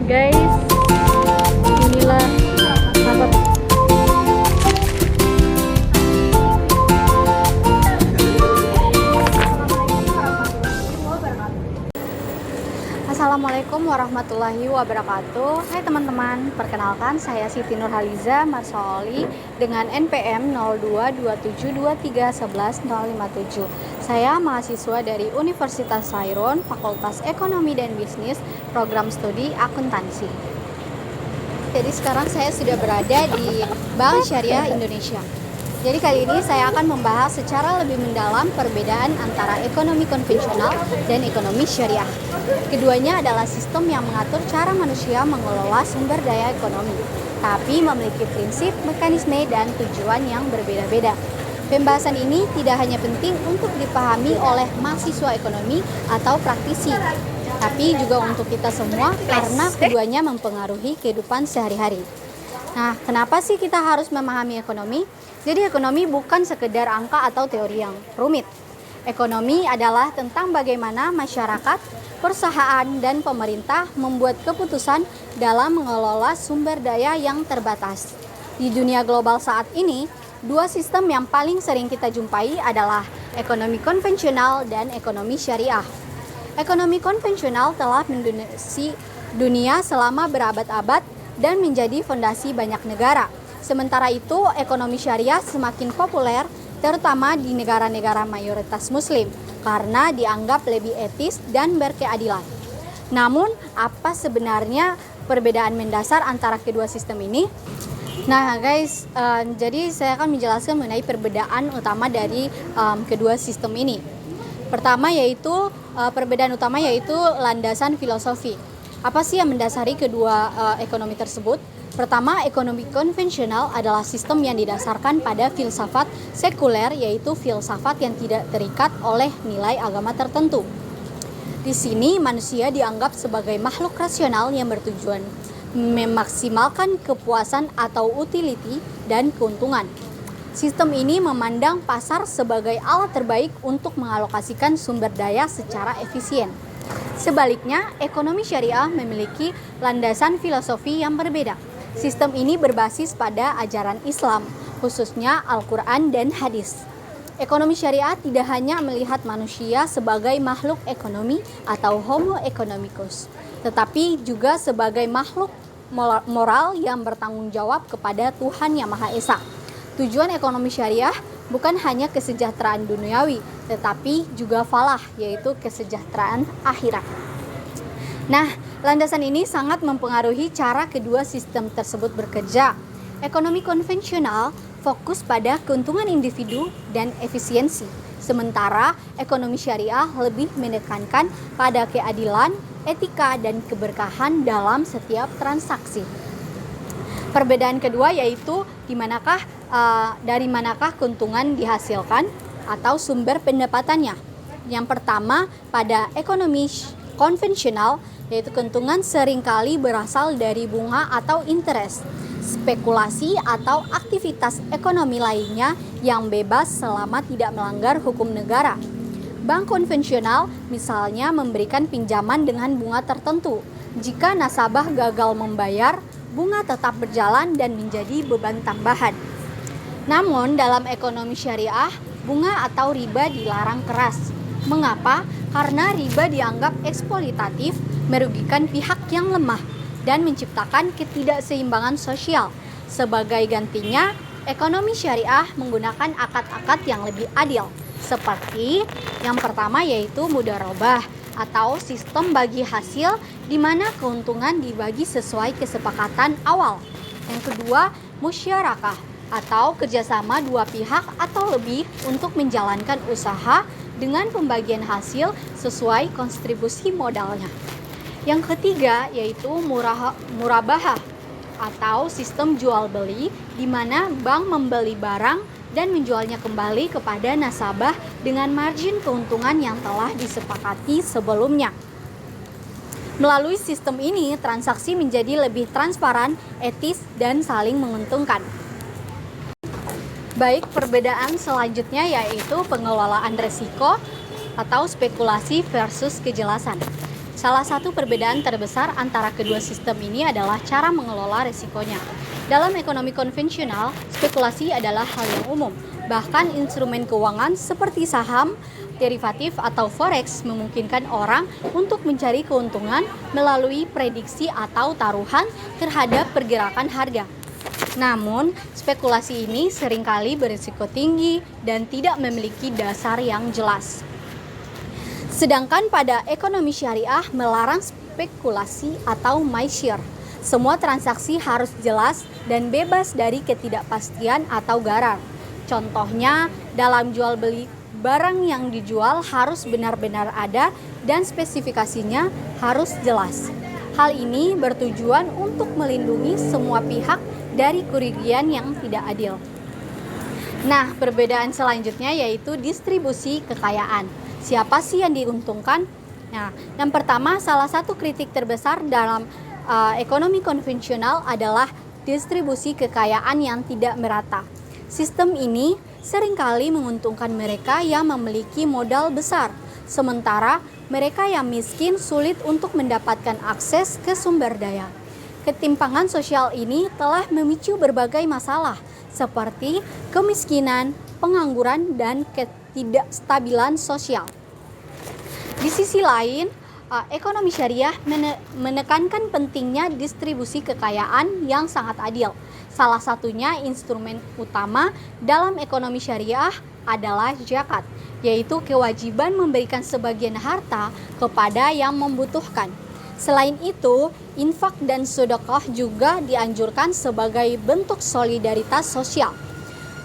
Guys, inilah sahabat. Assalamualaikum warahmatullahi wabarakatuh. Hai teman-teman, perkenalkan saya Siti Nurhaliza Marsoli dengan NPM 0227231157. Saya mahasiswa dari Universitas Sairun, Fakultas Ekonomi dan Bisnis, Program Studi Akuntansi. Jadi sekarang saya sudah berada di Bank Syariah Indonesia. Jadi kali ini saya akan membahas secara lebih mendalam perbedaan antara ekonomi konvensional dan ekonomi syariah. Keduanya adalah sistem yang mengatur cara manusia mengelola sumber daya ekonomi, tapi memiliki prinsip, mekanisme, dan tujuan yang berbeda-beda. Pembahasan ini tidak hanya penting untuk dipahami oleh mahasiswa ekonomi atau praktisi, tapi juga untuk kita semua karena keduanya mempengaruhi kehidupan sehari-hari. Nah, kenapa sih kita harus memahami ekonomi? Jadi ekonomi bukan sekedar angka atau teori yang rumit. Ekonomi adalah tentang bagaimana masyarakat, perusahaan, dan pemerintah membuat keputusan dalam mengelola sumber daya yang terbatas. Di dunia global saat ini, dua sistem yang paling sering kita jumpai adalah ekonomi konvensional dan ekonomi syariah. Ekonomi konvensional telah mendominasi dunia selama berabad-abad dan menjadi fondasi banyak negara. Sementara itu, ekonomi syariah semakin populer, terutama di negara-negara mayoritas Muslim, karena dianggap lebih etis dan berkeadilan. Namun, apa sebenarnya perbedaan mendasar antara kedua sistem ini? Nah guys, jadi saya akan menjelaskan mengenai perbedaan utama dari kedua sistem ini. Perbedaan utama yaitu landasan filosofi. Apa sih yang mendasari kedua ekonomi tersebut? Pertama, ekonomi konvensional adalah sistem yang didasarkan pada filsafat sekuler, yaitu filsafat yang tidak terikat oleh nilai agama tertentu. Di sini manusia dianggap sebagai makhluk rasional yang bertujuan memaksimalkan kepuasan atau utility dan keuntungan. Sistem ini memandang pasar sebagai alat terbaik untuk mengalokasikan sumber daya secara efisien. Sebaliknya, ekonomi syariah memiliki landasan filosofi yang berbeda. Sistem ini berbasis pada ajaran Islam, khususnya Al-Quran dan hadis. Ekonomi syariah tidak hanya melihat manusia sebagai makhluk ekonomi atau homo economicus, tetapi juga sebagai makhluk moral yang bertanggung jawab kepada Tuhan Yang Maha Esa. Tujuan ekonomi syariah bukan hanya kesejahteraan duniawi, tetapi juga falah, yaitu kesejahteraan akhirat. Nah, landasan ini sangat mempengaruhi cara kedua sistem tersebut bekerja. Ekonomi konvensional fokus pada keuntungan individu dan efisiensi, sementara ekonomi syariah lebih menekankan pada keadilan, etika, dan keberkahan dalam setiap transaksi. Perbedaan kedua yaitu dari manakah keuntungan dihasilkan atau sumber pendapatannya. Yang pertama, pada ekonomi konvensional, yaitu keuntungan seringkali berasal dari bunga atau interest, spekulasi atau aktivitas ekonomi lainnya yang bebas selama tidak melanggar hukum negara. Bank konvensional misalnya memberikan pinjaman dengan bunga tertentu. Jika nasabah gagal membayar, bunga tetap berjalan dan menjadi beban tambahan. Namun dalam ekonomi syariah, bunga atau riba dilarang keras. Mengapa? Karena riba dianggap eksploitatif, merugikan pihak yang lemah, dan menciptakan ketidakseimbangan sosial. Sebagai gantinya, ekonomi syariah menggunakan akad-akad yang lebih adil, seperti yang pertama yaitu mudharabah atau sistem bagi hasil di mana keuntungan dibagi sesuai kesepakatan awal. Yang kedua, musyarakah atau kerjasama dua pihak atau lebih untuk menjalankan usaha dengan pembagian hasil sesuai kontribusi modalnya. Yang ketiga yaitu murabahah atau sistem jual beli di mana bank membeli barang dan menjualnya kembali kepada nasabah dengan margin keuntungan yang telah disepakati sebelumnya. Melalui sistem ini, transaksi menjadi lebih transparan, etis, dan saling menguntungkan. Baik, perbedaan selanjutnya yaitu pengelolaan resiko atau spekulasi versus kejelasan. Salah satu perbedaan terbesar antara kedua sistem ini adalah cara mengelola risikonya. Dalam ekonomi konvensional, spekulasi adalah hal yang umum. Bahkan instrumen keuangan seperti saham, derivatif, atau forex memungkinkan orang untuk mencari keuntungan melalui prediksi atau taruhan terhadap pergerakan harga. Namun, spekulasi ini seringkali berisiko tinggi dan tidak memiliki dasar yang jelas. Sedangkan pada ekonomi syariah melarang spekulasi atau maisir. Semua transaksi harus jelas dan bebas dari ketidakpastian atau gharar. Contohnya, dalam jual beli, barang yang dijual harus benar-benar ada dan spesifikasinya harus jelas. Hal ini bertujuan untuk melindungi semua pihak dari kerugian yang tidak adil. Nah, perbedaan selanjutnya yaitu distribusi kekayaan. Siapa sih yang diuntungkan? Nah, yang pertama, salah satu kritik terbesar dalam ekonomi konvensional adalah distribusi kekayaan yang tidak merata. Sistem ini seringkali menguntungkan mereka yang memiliki modal besar, sementara mereka yang miskin sulit untuk mendapatkan akses ke sumber daya. Ketimpangan sosial ini telah memicu berbagai masalah seperti kemiskinan, pengangguran, dan ketidakstabilan sosial. Di sisi lain, ekonomi syariah menekankan pentingnya distribusi kekayaan yang sangat adil. Salah satunya instrumen utama dalam ekonomi syariah adalah zakat, yaitu kewajiban memberikan sebagian harta kepada yang membutuhkan. Selain itu, infak dan sedekah juga dianjurkan sebagai bentuk solidaritas sosial.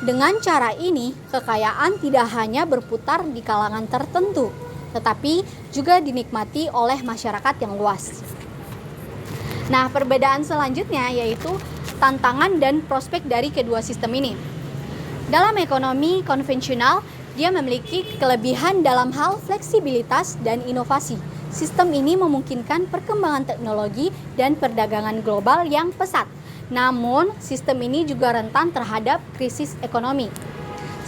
Dengan cara ini, kekayaan tidak hanya berputar di kalangan tertentu, tetapi juga dinikmati oleh masyarakat yang luas. Nah, perbedaan selanjutnya yaitu tantangan dan prospek dari kedua sistem ini. Dalam ekonomi konvensional, dia memiliki kelebihan dalam hal fleksibilitas dan inovasi. Sistem ini memungkinkan perkembangan teknologi dan perdagangan global yang pesat. Namun, sistem ini juga rentan terhadap krisis ekonomi,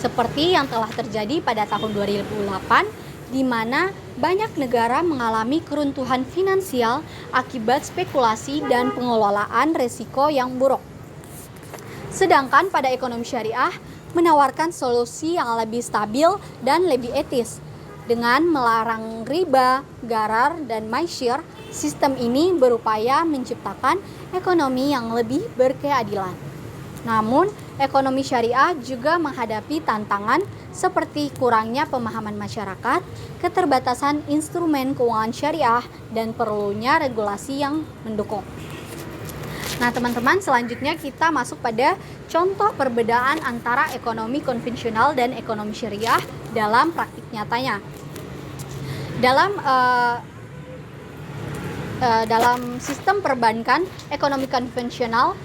seperti yang telah terjadi pada tahun 2008, di mana banyak negara mengalami keruntuhan finansial akibat spekulasi dan pengelolaan risiko yang buruk. Sedangkan pada ekonomi syariah menawarkan solusi yang lebih stabil dan lebih etis. Dengan melarang riba, gharar, dan maisir, sistem ini berupaya menciptakan ekonomi yang lebih berkeadilan. Namun, ekonomi syariah juga menghadapi tantangan seperti kurangnya pemahaman masyarakat, keterbatasan instrumen keuangan syariah, dan perlunya regulasi yang mendukung. Nah, teman-teman, selanjutnya kita masuk pada contoh perbedaan antara ekonomi konvensional dan ekonomi syariah dalam praktik nyatanya. Dalam sistem perbankan ekonomi konvensional,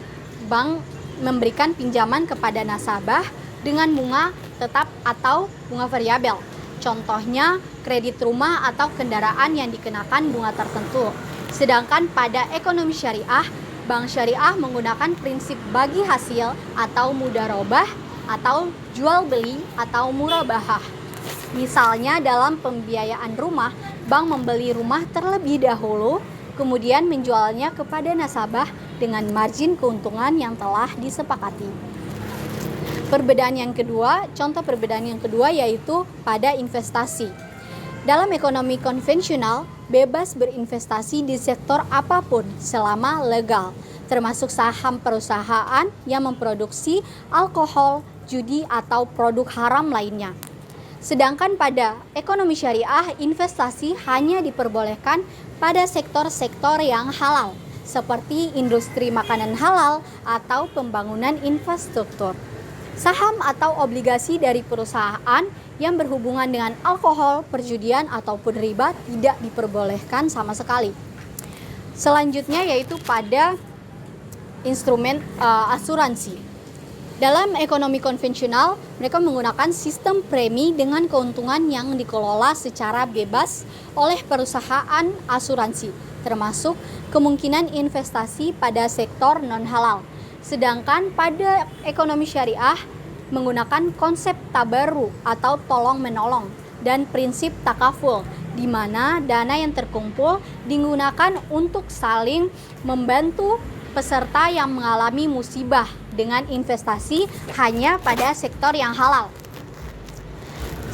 bank memberikan pinjaman kepada nasabah dengan bunga tetap atau bunga variabel. Contohnya, kredit rumah atau kendaraan yang dikenakan bunga tertentu. Sedangkan pada ekonomi syariah, bank syariah menggunakan prinsip bagi hasil atau mudharabah atau jual beli atau murabahah. Misalnya dalam pembiayaan rumah, bank membeli rumah terlebih dahulu, kemudian menjualnya kepada nasabah dengan margin keuntungan yang telah disepakati. Contoh perbedaan yang kedua yaitu pada investasi. Dalam ekonomi konvensional, bebas berinvestasi di sektor apapun selama legal, termasuk saham perusahaan yang memproduksi alkohol, judi, atau produk haram lainnya. Sedangkan pada ekonomi syariah, investasi hanya diperbolehkan pada sektor-sektor yang halal, seperti industri makanan halal atau pembangunan infrastruktur. Saham atau obligasi dari perusahaan yang berhubungan dengan alkohol, perjudian, ataupun riba tidak diperbolehkan sama sekali. Selanjutnya yaitu pada instrumen asuransi. Dalam ekonomi konvensional, mereka menggunakan sistem premi dengan keuntungan yang dikelola secara bebas oleh perusahaan asuransi, termasuk kemungkinan investasi pada sektor non-halal. Sedangkan pada ekonomi syariah menggunakan konsep tabarru atau tolong-menolong dan prinsip takaful, di mana dana yang terkumpul digunakan untuk saling membantu peserta yang mengalami musibah dengan investasi hanya pada sektor yang halal.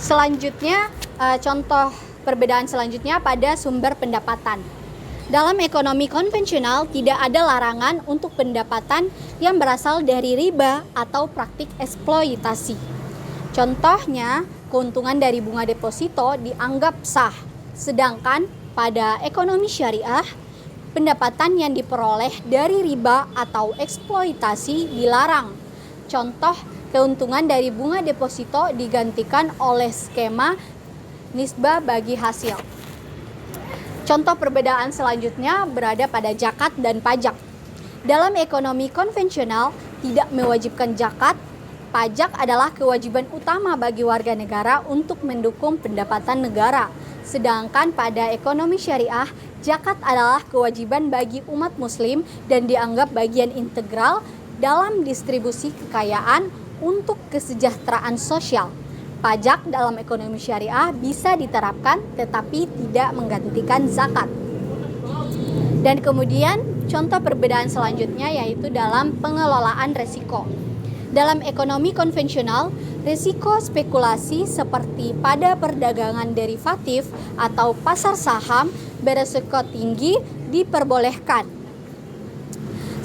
Selanjutnya, contoh perbedaan selanjutnya pada sumber pendapatan. Dalam ekonomi konvensional tidak ada larangan untuk pendapatan yang berasal dari riba atau praktik eksploitasi. Contohnya, keuntungan dari bunga deposito dianggap sah, sedangkan pada ekonomi syariah, pendapatan yang diperoleh dari riba atau eksploitasi dilarang. Contoh, keuntungan dari bunga deposito digantikan oleh skema nisbah bagi hasil. Contoh perbedaan selanjutnya berada pada zakat dan pajak. Dalam ekonomi konvensional tidak mewajibkan zakat, pajak adalah kewajiban utama bagi warga negara untuk mendukung pendapatan negara. Sedangkan pada ekonomi syariah, zakat adalah kewajiban bagi umat muslim dan dianggap bagian integral dalam distribusi kekayaan untuk kesejahteraan sosial. Pajak dalam ekonomi syariah bisa diterapkan tetapi tidak menggantikan zakat. Dan kemudian contoh perbedaan selanjutnya yaitu dalam pengelolaan resiko. Dalam ekonomi konvensional, risiko spekulasi seperti pada perdagangan derivatif atau pasar saham beresiko tinggi diperbolehkan.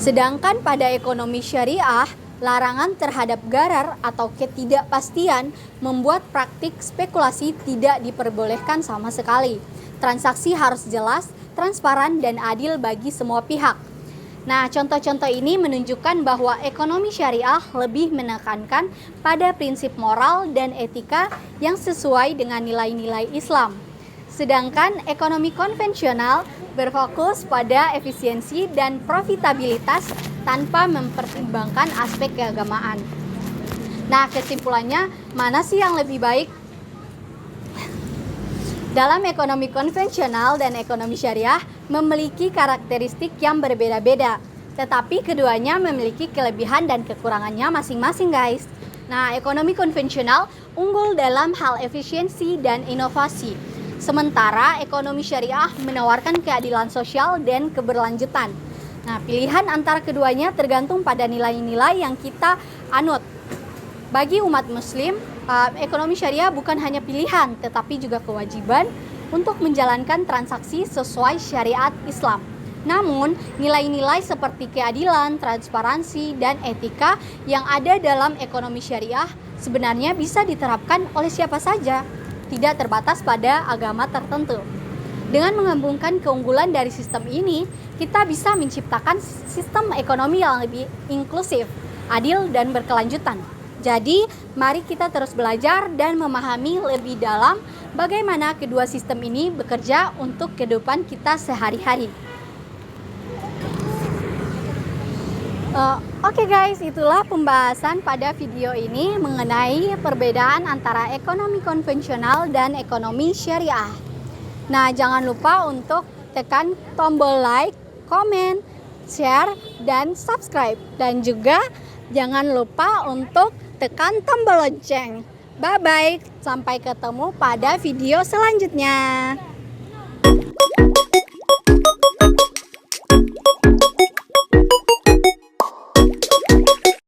Sedangkan pada ekonomi syariah, larangan terhadap gharar atau ketidakpastian membuat praktik spekulasi tidak diperbolehkan sama sekali. Transaksi harus jelas, transparan, dan adil bagi semua pihak. Nah, contoh-contoh ini menunjukkan bahwa ekonomi syariah lebih menekankan pada prinsip moral dan etika yang sesuai dengan nilai-nilai Islam. Sedangkan ekonomi konvensional berfokus pada efisiensi dan profitabilitas tanpa mempertimbangkan aspek keagamaan. Nah, kesimpulannya, mana sih yang lebih baik? Dalam ekonomi konvensional dan ekonomi syariah memiliki karakteristik yang berbeda-beda, tetapi keduanya memiliki kelebihan dan kekurangannya masing-masing, guys. Nah, ekonomi konvensional unggul dalam hal efisiensi dan inovasi. Sementara ekonomi syariah menawarkan keadilan sosial dan keberlanjutan. Nah, pilihan antara keduanya tergantung pada nilai-nilai yang kita anut. Bagi umat muslim, ekonomi syariah bukan hanya pilihan, tetapi juga kewajiban untuk menjalankan transaksi sesuai syariat Islam. Namun, nilai-nilai seperti keadilan, transparansi, dan etika yang ada dalam ekonomi syariah sebenarnya bisa diterapkan oleh siapa saja, tidak terbatas pada agama tertentu. Dengan menggabungkan keunggulan dari sistem ini, kita bisa menciptakan sistem ekonomi yang lebih inklusif, adil, dan berkelanjutan. Jadi, mari kita terus belajar dan memahami lebih dalam bagaimana kedua sistem ini bekerja untuk kehidupan kita sehari-hari. Oke guys, itulah pembahasan pada video ini mengenai perbedaan antara ekonomi konvensional dan ekonomi syariah. Nah, jangan lupa untuk tekan tombol like, komen, share, dan subscribe. Dan juga jangan lupa untuk tekan tombol lonceng. Bye-bye, sampai ketemu pada video selanjutnya.